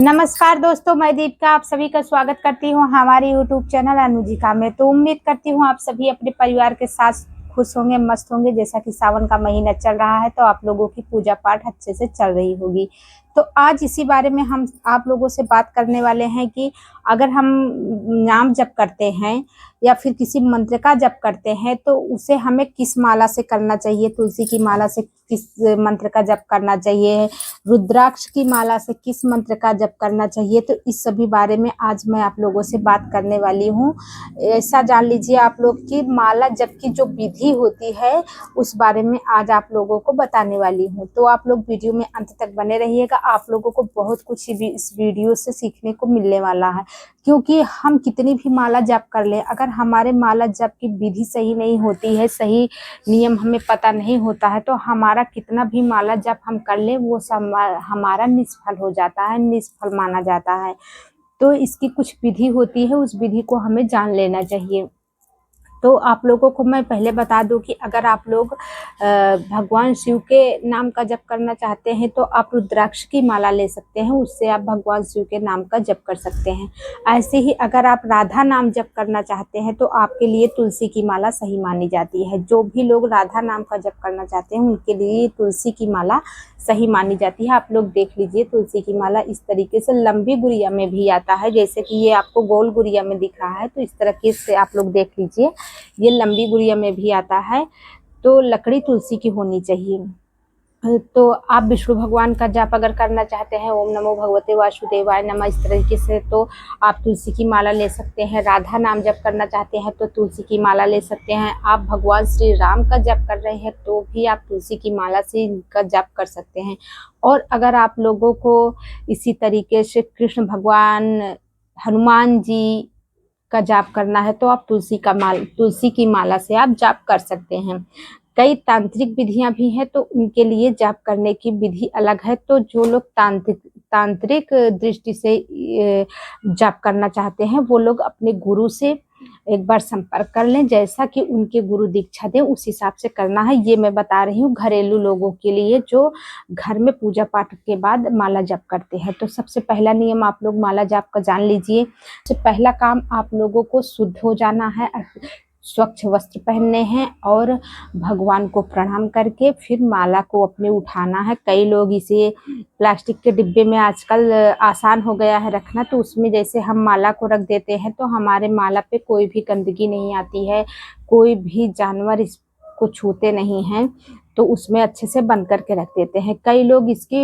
नमस्कार दोस्तों, मैं दीपिका आप सभी का स्वागत करती हूँ हमारे यूट्यूब चैनल अनुजिका में। तो उम्मीद करती हूँ आप सभी अपने परिवार के साथ खुश होंगे, मस्त होंगे। जैसा कि सावन का महीना चल रहा है तो आप लोगों की पूजा पाठ अच्छे से चल रही होगी। तो आज इसी बारे में हम आप लोगों से बात करने वाले हैं कि अगर हम नाम जप करते हैं या फिर किसी मंत्र का जप करते हैं तो उसे हमें किस माला से करना चाहिए। तुलसी की माला से किस मंत्र का जप करना चाहिए, रुद्राक्ष की माला से किस मंत्र का जप करना चाहिए। तो इस सभी बारे में आज मैं आप लोगों से बात करने वाली हूँ। ऐसा जान लीजिए आप लोग कि माला जप की जो विधि होती है उस बारे में आज आप लोगों को बताने वाली हूँ। तो आप लोग वीडियो में अंत तक बने रहिएगा। आप लोगों को बहुत कुछ इस वीडियो से सीखने को मिलने वाला है, क्योंकि हम कितनी भी माला जप कर लें, अगर हमारे माला जप की विधि सही नहीं होती है, सही नियम हमें पता नहीं होता है, तो हमारा कितना भी माला जप हम कर लें वो सब हमारा निष्फल हो जाता है, निष्फल माना जाता है। तो इसकी कुछ विधि होती है, उस विधि को हमें जान लेना चाहिए। तो आप लोगों को मैं पहले बता दूं कि अगर आप लोग भगवान शिव के नाम का जप करना चाहते हैं तो आप रुद्राक्ष की माला ले सकते हैं, उससे आप भगवान शिव के नाम का जप कर सकते हैं। ऐसे ही अगर आप राधा नाम जप करना चाहते हैं तो आपके लिए तुलसी की माला सही मानी जाती है। जो भी लोग राधा नाम का जप करना चाहते हैं उनके लिए तुलसी की माला सही मानी जाती है। आप लोग देख लीजिए, तुलसी की माला इस तरीके से लंबी गुड़िया में भी आता है, जैसे कि ये आपको गोल गुड़िया में दिख रहा है, तो इस तरीके से आप लोग देख लीजिए, ये लंबी गुड़िया में भी आता है। तो लकड़ी तुलसी की होनी चाहिए। तो आप विष्णु भगवान का जाप अगर करना चाहते हैं, ओम नमो भगवते वासुदेवाय नमः, इस तरीके से तो आप तुलसी की माला ले सकते हैं। राधा नाम जप करना चाहते हैं तो तुलसी की माला ले सकते हैं। आप भगवान श्री राम का जप कर रहे हैं तो भी आप तुलसी की माला से इनका जप कर सकते हैं। और अगर आप लोगों को इसी तरीके से कृष्ण भगवान, हनुमान जी का जाप करना है तो आप तुलसी की माला से आप जाप कर सकते हैं। कई तांत्रिक विधियां भी हैं तो उनके लिए जाप करने की विधि अलग है। तो जो लोग तांत्रिक दृष्टि से जाप करना चाहते हैं वो लोग अपने गुरु से एक बार संपर्क कर लें, जैसा कि उनके गुरु दीक्षा दें उस हिसाब से करना है। ये मैं बता रही हूँ घरेलू लोगों के लिए जो घर में पूजा पाठ के बाद माला जप करते हैं। तो सबसे पहला नियम आप लोग माला जप का जान लीजिए। सबसे पहला काम आप लोगों को शुद्ध हो जाना है, स्वच्छ वस्त्र पहनने हैं और भगवान को प्रणाम करके फिर माला को अपने उठाना है। कई लोग इसे प्लास्टिक के डिब्बे में आजकल आसान हो गया है रखना, तो उसमें जैसे हम माला को रख देते हैं तो हमारे माला पे कोई भी गंदगी नहीं आती है, कोई भी जानवर इसको छूते नहीं हैं, तो उसमें अच्छे से बंद करके रख देते हैं। कई लोग इसकी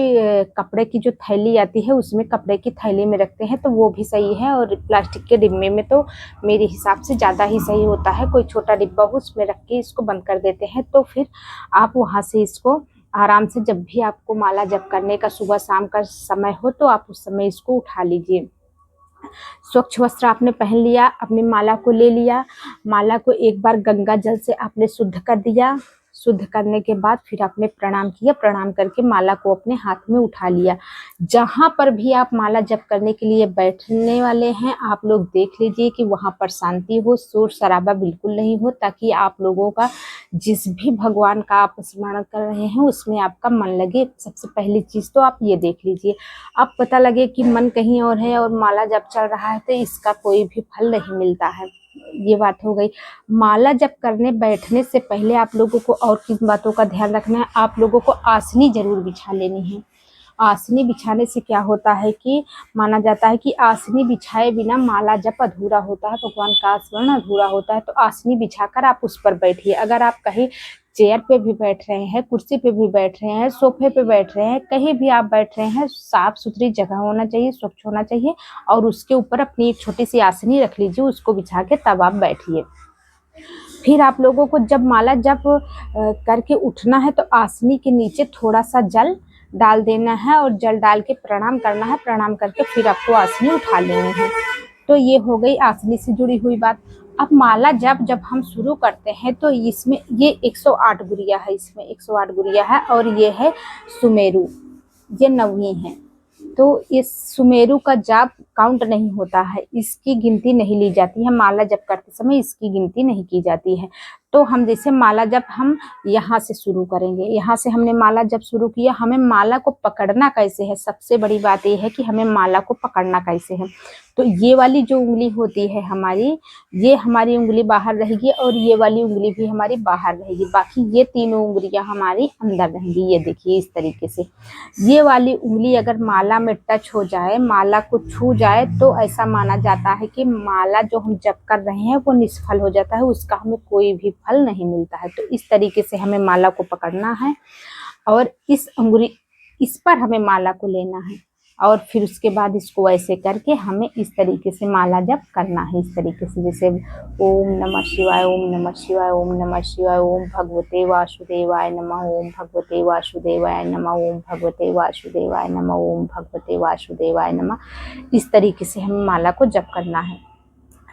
कपड़े की जो थैली आती है उसमें कपड़े की थैली में रखते हैं, तो वो भी सही है। और प्लास्टिक के डिब्बे में तो मेरे हिसाब से ज़्यादा ही सही होता है। कोई छोटा डिब्बा हो उसमें रख के इसको बंद कर देते हैं, तो फिर आप वहाँ से इसको आराम से, जब भी आपको माला जप करने का सुबह शाम का समय हो तो आप उस समय इसको उठा लीजिए। स्वच्छ वस्त्र आपने पहन लिया, अपनी माला को ले लिया, माला को एक बार गंगा जल से आपने शुद्ध कर दिया। शुद्ध करने के बाद फिर आपने प्रणाम किया, प्रणाम करके माला को अपने हाथ में उठा लिया। जहाँ पर भी आप माला जप करने के लिए बैठने वाले हैं आप लोग देख लीजिए कि वहाँ पर शांति हो, शोर शराबा बिल्कुल नहीं हो, ताकि आप लोगों का जिस भी भगवान का आप स्मरण कर रहे हैं उसमें आपका मन लगे। सबसे पहली चीज़ तो आप ये देख लीजिए। अब पता लगे कि मन कहीं और है और माला जप चल रहा है तो इसका कोई भी फल नहीं मिलता है। ये बात हो गई। माला जप करने बैठने से पहले आप लोगों को और किन बातों का ध्यान रखना है। आप लोगों को आसनी जरूर बिछा लेनी है। आसनी बिछाने से क्या होता है कि माना जाता है कि आसनी बिछाए बिना माला जप अधूरा होता है, भगवान का स्मरण अधूरा होता है। तो आसनी बिछाकर आप उस पर बैठिए। अगर आप कहीं चेयर पे भी बैठ रहे हैं, कुर्सी पे भी बैठ रहे हैं, सोफे पे बैठ रहे हैं, कहीं भी आप बैठ रहे हैं, साफ सुथरी जगह होना चाहिए, स्वच्छ होना चाहिए, और उसके ऊपर अपनी एक छोटी सी आसनी रख लीजिए, उसको बिछा के तब आप बैठिए। फिर आप लोगों को जब माला जप करके उठना है तो आसनी के नीचे थोड़ा सा जल डाल देना है और जल डाल के प्रणाम करना है। प्रणाम करके फिर आपको आसनी उठा लेनी है। तो ये हो गई आसनी से जुड़ी हुई बात। अब माला जब हम शुरू करते हैं तो इसमें ये 108 गुड़िया है, इसमें 108 गुड़िया है और ये है सुमेरु, ये 9वीं है। तो इस सुमेरु का जाप काउंट नहीं होता है, इसकी गिनती नहीं ली जाती है। माला जप करते समय इसकी गिनती नहीं की जाती है। तो हम जैसे माला जब हम यहाँ से शुरू करेंगे, यहाँ से हमने माला जब शुरू किया, हमें माला को पकड़ना कैसे है, सबसे बड़ी बात ये है कि हमें माला को पकड़ना कैसे है। तो ये वाली जो उंगली होती है हमारी, ये हमारी उंगली बाहर रहेगी और ये वाली उंगली भी हमारी बाहर रहेगी, बाकी ये तीनों उंगलियां हमारी अंदर रहेंगी। ये देखिए इस तरीके से ये वाली उंगली अगर माला में टच हो जाए, माला को छू जाए, तो ऐसा माना जाता है कि माला जो हम जप कर रहे हैं वो निष्फल हो जाता है, उसका हमें कोई भी फल नहीं मिलता है। तो इस तरीके से हमें माला को पकड़ना है और इस उंगली इस पर हमें माला को लेना है और फिर उसके बाद इसको ऐसे करके हमें इस तरीके से माला जप करना है। इस तरीके से जैसे ओम नमः शिवाय, ओम नमः शिवाय, ओम नमः शिवाय, ओम भगवते वासुदेवाय नमः, ओम भगवते वासुदेवाय नमः, ओम भगवते वासुदेवाय नमः, ओम भगवते वासुदेवाय नमः। इस तरीके से हमें माला को जप करना है।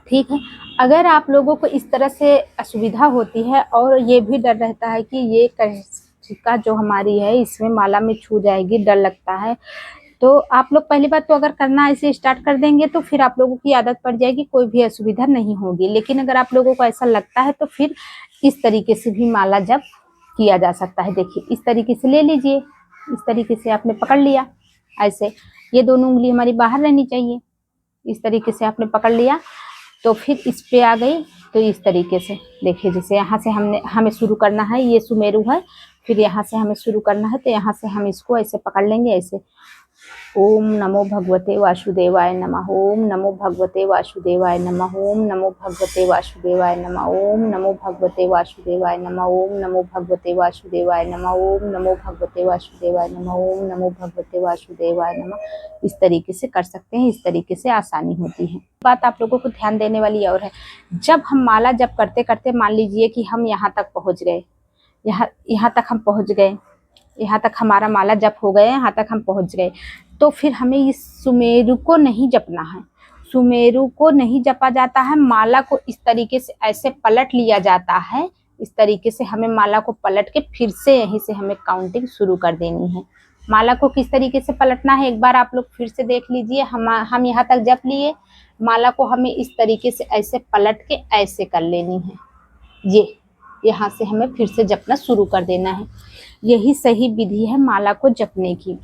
ठीक है। अगर आप लोगों को इस तरह से असुविधा होती है और ये भी डर रहता है कि ये कर्षिका जो हमारी है इसमें माला में छू जाएगी, डर लगता है, तो आप लोग पहली बात तो अगर करना ऐसे स्टार्ट कर देंगे तो फिर आप लोगों की आदत पड़ जाएगी, कोई भी असुविधा नहीं होगी। लेकिन अगर आप लोगों को ऐसा लगता है तो फिर इस तरीके से भी माला जप किया जा सकता है। देखिए इस तरीके से ले लीजिए, इस तरीके से आपने पकड़ लिया ऐसे, ये दोनों उंगली हमारी बाहर रहनी चाहिए। इस तरीके से आपने पकड़ लिया तो फिर इस पे आ गई, तो इस तरीके से देखिए जैसे यहाँ से हमें शुरू करना है, ये सुमेरु है, फिर यहाँ से हमें शुरू करना है, तो यहाँ से हम इसको ऐसे पकड़ लेंगे ऐसे। ओम नमो भगवते वासुदेवाय नमः, ओम नमो भगवते वासुदेवाय नमः, ओम नमो भगवते वासुदेवाय नमः, ओम नमो भगवते वासुदेवाय नमः, ओम नमो भगवते वासुदेवाय नमः, ओम नमो भगवते वासुदेवाय नमः, ओम नमो भगवते वासुदेवाय नमः। इस तरीके से कर सकते हैं, इस तरीके से आसानी होती है। बात आप लोगों को ध्यान देने वाली और है, जब हम माला जप करते करते मान लीजिए कि हम यहाँ तक पहुँच गए, यहाँ तक हम पहुँच गए, यहाँ तक हमारा माला जप हो गया, यहाँ तक हम पहुँच गए, तो फिर हमें इस सुमेरु को नहीं जपना है। सुमेरु को नहीं जपा जाता है, माला को इस तरीके से ऐसे पलट लिया जाता है। इस तरीके से हमें माला को पलट के फिर से यहीं से हमें काउंटिंग शुरू कर देनी है। माला को किस तरीके से पलटना है एक बार आप लोग फिर से देख लीजिए। हम यहाँ तक जप लिए, माला को हमें इस तरीके से ऐसे पलट के ऐसे कर लेनी है। ये यहाँ से हमें फिर से जपना शुरू कर देना है। यही सही विधि है माला को जपने की।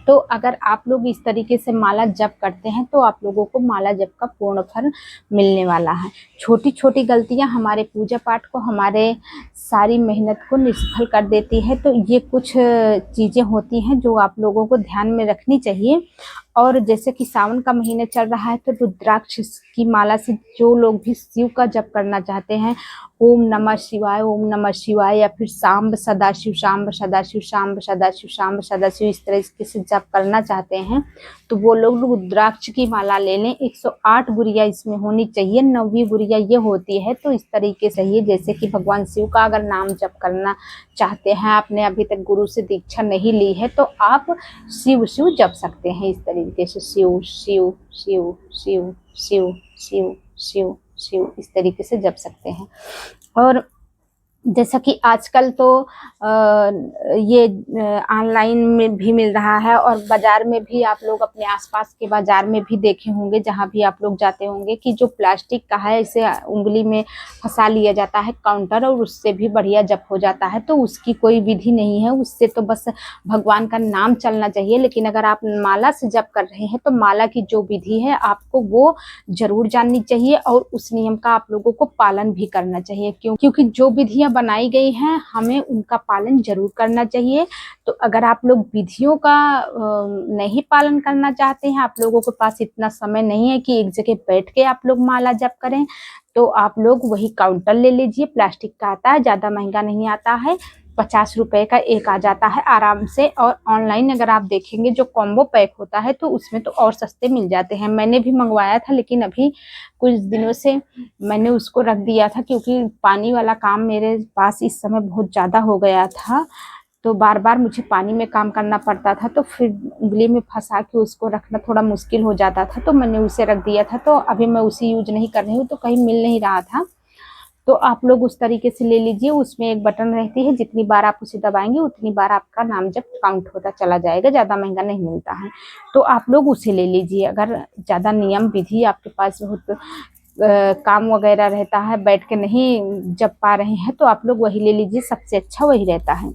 तो अगर आप लोग इस तरीके से माला जप करते हैं तो आप लोगों को माला जप का पूर्ण फल मिलने वाला है। छोटी छोटी गलतियां हमारे पूजा पाठ को, हमारे सारी मेहनत को निष्फल कर देती है। तो ये कुछ चीज़ें होती हैं जो आप लोगों को ध्यान में रखनी चाहिए। और जैसे कि सावन का महीना चल रहा है तो रुद्राक्ष की माला से जो लोग भी शिव का जप करना चाहते हैं, ओम नमः शिवाय, ओम नमः शिवाय, या फिर सांब सदाशिव, सांब सदाशिव, सांब सदाशिव, सांब सदाशिव, इस तरीके से जप करना चाहते हैं तो वो लोग रुद्राक्ष की माला ले लें। 108 गुरिया इसमें होनी चाहिए, 9वीं गुरिया ये होती है। तो इस तरीके से ये जैसे कि भगवान शिव का अगर नाम जप करना चाहते हैं, आपने अभी तक गुरु से दीक्षा नहीं ली है, तो आप शिव शिव जप सकते हैं। इस तरीके से शिव शिव शिव शिव शिव शिव शिव शिव इस तरीके से जप सकते हैं। और जैसा कि आजकल तो ये ऑनलाइन में भी मिल रहा है और बाज़ार में भी आप लोग अपने आसपास के बाज़ार में भी देखे होंगे, जहाँ भी आप लोग जाते होंगे, कि जो प्लास्टिक का है इसे उंगली में फंसा लिया जाता है काउंटर और उससे भी बढ़िया जप हो जाता है। तो उसकी कोई विधि नहीं है, उससे तो बस भगवान का नाम चलना चाहिए। लेकिन अगर आप माला से जप कर रहे हैं तो माला की जो विधि है आपको वो ज़रूर जाननी चाहिए और उस नियम का आप लोगों को पालन भी करना चाहिए, क्योंकि जो विधियाँ बनाई गई हैं हमें उनका पालन जरूर करना चाहिए। तो अगर आप लोग विधियों का नहीं पालन करना चाहते हैं, आप लोगों के पास इतना समय नहीं है कि एक जगह बैठ के आप लोग माला जप करें, तो आप लोग वही काउंटर ले लीजिए। प्लास्टिक का आता है, ज़्यादा महंगा नहीं आता है, 50 रुपए का एक आ जाता है आराम से। और ऑनलाइन अगर आप देखेंगे जो कॉम्बो पैक होता है तो उसमें तो और सस्ते मिल जाते हैं। मैंने भी मंगवाया था, लेकिन अभी कुछ दिनों से मैंने उसको रख दिया था, क्योंकि पानी वाला काम मेरे पास इस समय बहुत ज़्यादा हो गया था, तो बार बार मुझे पानी में काम करना पड़ता था, तो फिर उंगली में फंसा के उसको रखना थोड़ा मुश्किल हो जाता था, तो मैंने उसे रख दिया था। तो अभी मैं उसे यूज नहीं कर रही हूँ, तो कहीं मिल नहीं रहा था। तो आप लोग उस तरीके से ले लीजिए। उसमें एक बटन रहती है, जितनी बार आप उसे दबाएंगे उतनी बार आपका नाम जब काउंट होता चला जाएगा। ज़्यादा महंगा नहीं मिलता है, तो आप लोग उसे ले लीजिए। अगर ज़्यादा नियम विधि आपके पास बहुत काम वगैरह रहता है, बैठ के नहीं जप पा रहे हैं तो आप लोग वही ले लीजिए, सबसे अच्छा वही रहता है।